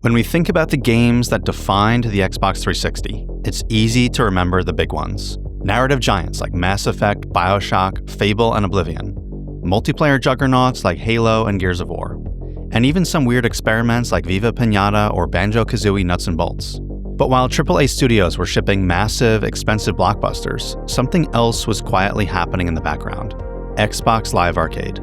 When we think about the games that defined the Xbox 360, it's easy to remember the big ones. Narrative giants like Mass Effect, BioShock, Fable, and Oblivion. Multiplayer juggernauts like Halo and Gears of War. And even some weird experiments like Viva Pinata or Banjo-Kazooie Nuts and Bolts. But while AAA studios were shipping massive, expensive blockbusters, something else was quietly happening in the background. Xbox Live Arcade.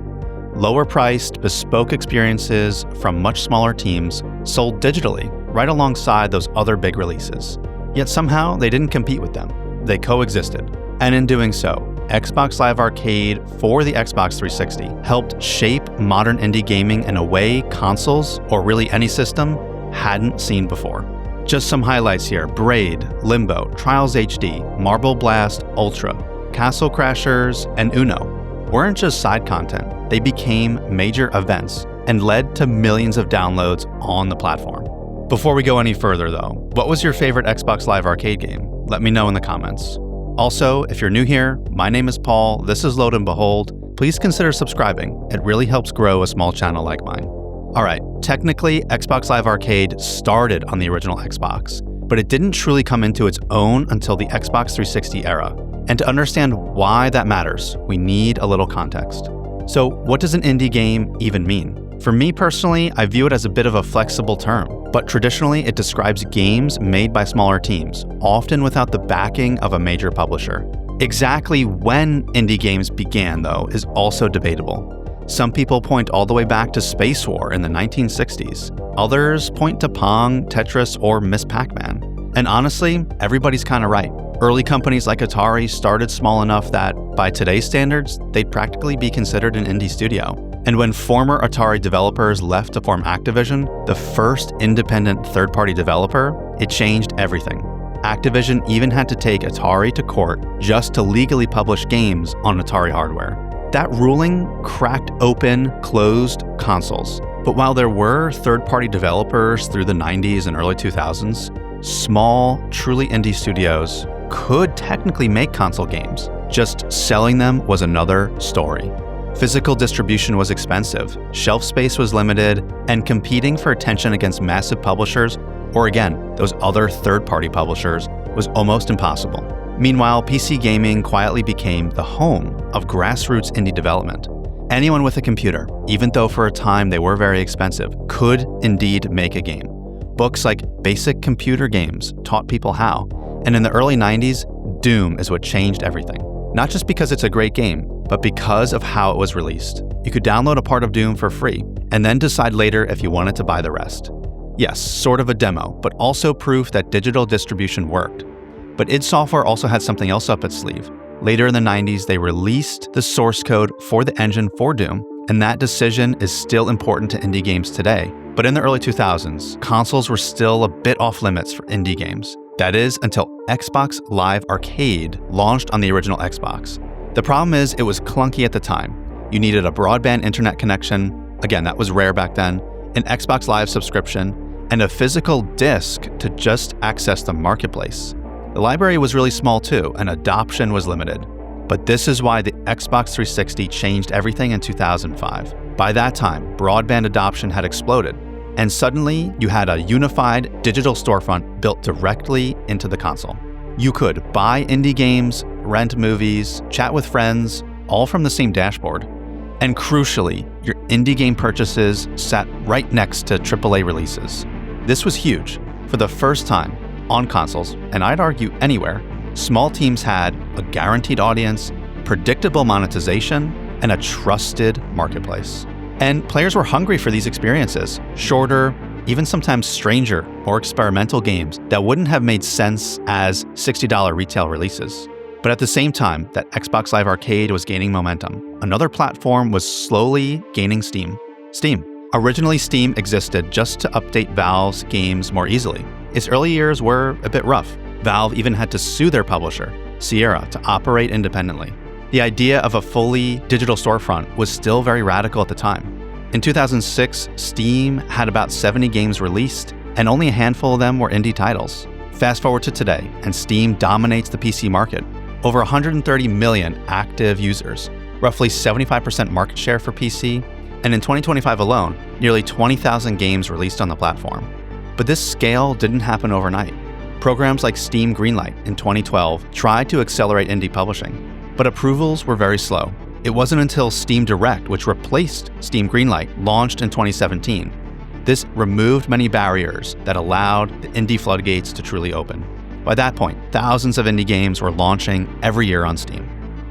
Lower-priced, bespoke experiences from much smaller teams sold digitally right alongside those other big releases. Yet somehow they didn't compete with them. They coexisted. And in doing so, Xbox Live Arcade for the Xbox 360 helped shape modern indie gaming in a way consoles, or really any system, hadn't seen before. Just some highlights here: Braid, Limbo, Trials HD, Marble Blast Ultra, Castle Crashers, and Uno weren't just side content. They became major events and led to millions of downloads on the platform. Before we go any further though, what was your favorite Xbox Live Arcade game? Let me know in the comments. Also, if you're new here, my name is Paul, this is Load and Behold. Please consider subscribing. It really helps grow a small channel like mine. Alright, technically Xbox Live Arcade started on the original Xbox, but it didn't truly come into its own until the Xbox 360 era. And to understand why that matters, we need a little context. So what does an indie game even mean? For me personally, I view it as a bit of a flexible term, but traditionally it describes games made by smaller teams, often without the backing of a major publisher. Exactly when indie games began, though, is also debatable. Some people point all the way back to Space War in the 1960s. Others point to Pong, Tetris, or Miss Pac-Man. And honestly, everybody's kind of right. Early companies like Atari started small enough that, by today's standards, they'd practically be considered an indie studio. And when former Atari developers left to form Activision, the first independent third-party developer, it changed everything. Activision even had to take Atari to court just to legally publish games on Atari hardware. That ruling cracked open closed consoles. But while there were third-party developers through the 90s and early 2000s, small, truly indie studios could technically make console games. Just selling them was another story. Physical distribution was expensive, shelf space was limited, and competing for attention against massive publishers, or again, those other third-party publishers, was almost impossible. Meanwhile, PC gaming quietly became the home of grassroots indie development. Anyone with a computer, even though for a time they were very expensive, could indeed make a game. Books like Basic Computer Games taught people how, and in the early 90s, Doom is what changed everything. Not just because it's a great game, but because of how it was released. You could download a part of Doom for free, and then decide later if you wanted to buy the rest. Yes, sort of a demo, but also proof that digital distribution worked. But id Software also had something else up its sleeve. Later in the 90s, they released the source code for the engine for Doom, and that decision is still important to indie games today. But in the early 2000s, consoles were still a bit off limits for indie games. That is, until Xbox Live Arcade launched on the original Xbox. The problem is, it was clunky at the time. You needed a broadband internet connection, again, that was rare back then, an Xbox Live subscription, and a physical disc to just access the marketplace. The library was really small too, and adoption was limited. But this is why the Xbox 360 changed everything in 2005. By that time, broadband adoption had exploded, and suddenly you had a unified digital storefront built directly into the console. You could buy indie games, rent movies, chat with friends, all from the same dashboard. And crucially, your indie game purchases sat right next to AAA releases. This was huge. For the first time, on consoles, and I'd argue anywhere, small teams had a guaranteed audience, predictable monetization, and a trusted marketplace. And players were hungry for these experiences, shorter, even sometimes stranger, more experimental games that wouldn't have made sense as $60 retail releases. But at the same time that Xbox Live Arcade was gaining momentum, another platform was slowly gaining steam. Steam. Originally, Steam existed just to update Valve's games more easily. Its early years were a bit rough. Valve even had to sue their publisher, Sierra, to operate independently. The idea of a fully digital storefront was still very radical at the time. In 2006, Steam had about 70 games released, and only a handful of them were indie titles. Fast forward to today, and Steam dominates the PC market. Over 130 million active users, roughly 75% market share for PC, and in 2025 alone, nearly 20,000 games released on the platform. But this scale didn't happen overnight. Programs like Steam Greenlight in 2012 tried to accelerate indie publishing, but approvals were very slow. It wasn't until Steam Direct, which replaced Steam Greenlight, launched in 2017. This removed many barriers that allowed the indie floodgates to truly open. By that point, thousands of indie games were launching every year on Steam.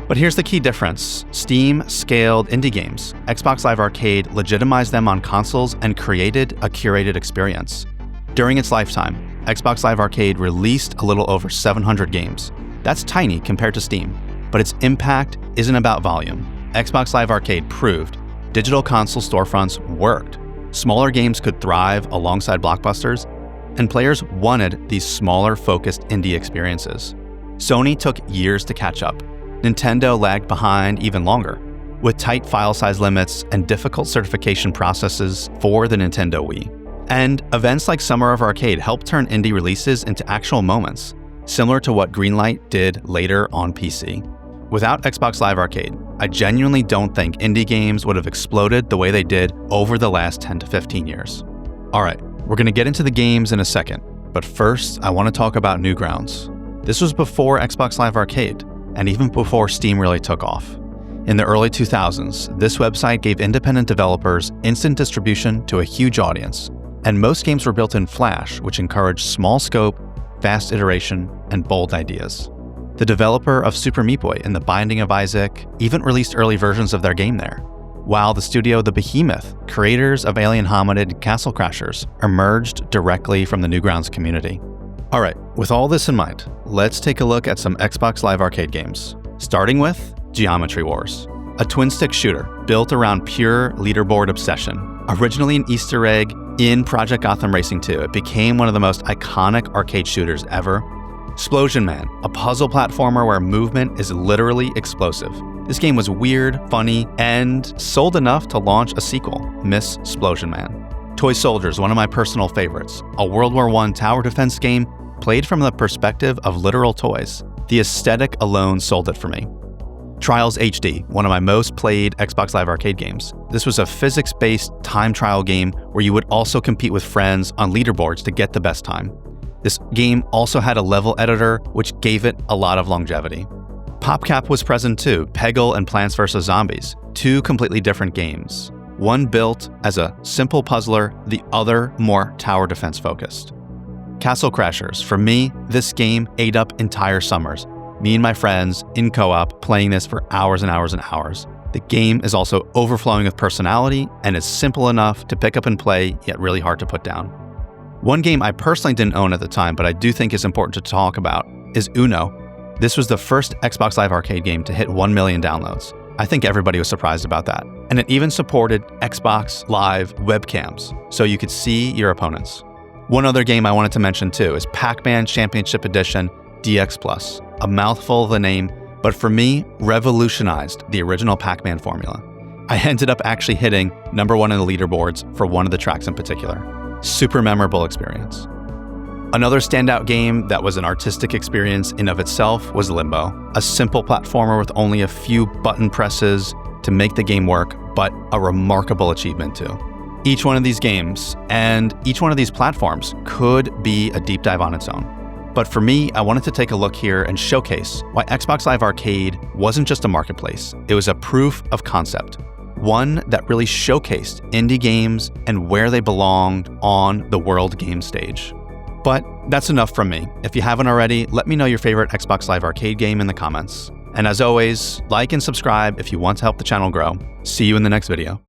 But here's the key difference. Steam scaled indie games. Xbox Live Arcade legitimized them on consoles and created a curated experience. During its lifetime, Xbox Live Arcade released a little over 700 games. That's tiny compared to Steam, but its impact isn't about volume. Xbox Live Arcade proved digital console storefronts worked. Smaller games could thrive alongside blockbusters, and players wanted these smaller, focused indie experiences. Sony took years to catch up. Nintendo lagged behind even longer, with tight file size limits and difficult certification processes for the Nintendo Wii. And events like Summer of Arcade helped turn indie releases into actual moments, similar to what Greenlight did later on PC. Without Xbox Live Arcade, I genuinely don't think indie games would have exploded the way they did over the last 10 to 15 years. All right, we're going to get into the games in a second, but first I want to talk about Newgrounds. This was before Xbox Live Arcade, and even before Steam really took off. In the early 2000s, this website gave independent developers instant distribution to a huge audience, and most games were built in Flash, which encouraged small scope, fast iteration, and bold ideas. The developer of Super Meat Boy and The Binding of Isaac even released early versions of their game there, while the studio The Behemoth, creators of Alien Hominid and Castle Crashers, emerged directly from the Newgrounds community. All right, with all this in mind, let's take a look at some Xbox Live Arcade games, starting with Geometry Wars, a twin-stick shooter built around pure leaderboard obsession. Originally an Easter egg in Project Gotham Racing 2, it became one of the most iconic arcade shooters ever. Splosion Man, a puzzle platformer where movement is literally explosive. This game was weird, funny, and sold enough to launch a sequel, Miss Splosion Man. Toy Soldiers, one of my personal favorites, a World War I tower defense game played from the perspective of literal toys. The aesthetic alone sold it for me. Trials HD, one of my most played Xbox Live Arcade games. This was a physics-based time trial game where you would also compete with friends on leaderboards to get the best time. This game also had a level editor, which gave it a lot of longevity. PopCap was present too, Peggle and Plants vs. Zombies, two completely different games. One built as a simple puzzler, the other more tower defense focused. Castle Crashers, for me, this game ate up entire summers. Me and my friends in co-op playing this for hours and hours and hours. The game is also overflowing with personality and is simple enough to pick up and play, yet really hard to put down. One game I personally didn't own at the time, but I do think is important to talk about, is Uno. This was the first Xbox Live Arcade game to hit 1 million downloads. I think everybody was surprised about that. And it even supported Xbox Live webcams, so you could see your opponents. One other game I wanted to mention too is Pac-Man Championship Edition DX+, a mouthful of a name, but for me, revolutionized the original Pac-Man formula. I ended up actually hitting number 1 in the leaderboards for one of the tracks in particular. Super memorable experience. Another standout game that was an artistic experience in of itself was Limbo, a simple platformer with only a few button presses to make the game work, but a remarkable achievement too. Each one of these games and each one of these platforms could be a deep dive on its own. But for me, I wanted to take a look here and showcase why Xbox Live Arcade wasn't just a marketplace, it was a proof of concept. One that really showcased indie games and where they belonged on the world game stage. But that's enough from me. If you haven't already, let me know your favorite Xbox Live Arcade game in the comments. And as always, like and subscribe if you want to help the channel grow. See you in the next video.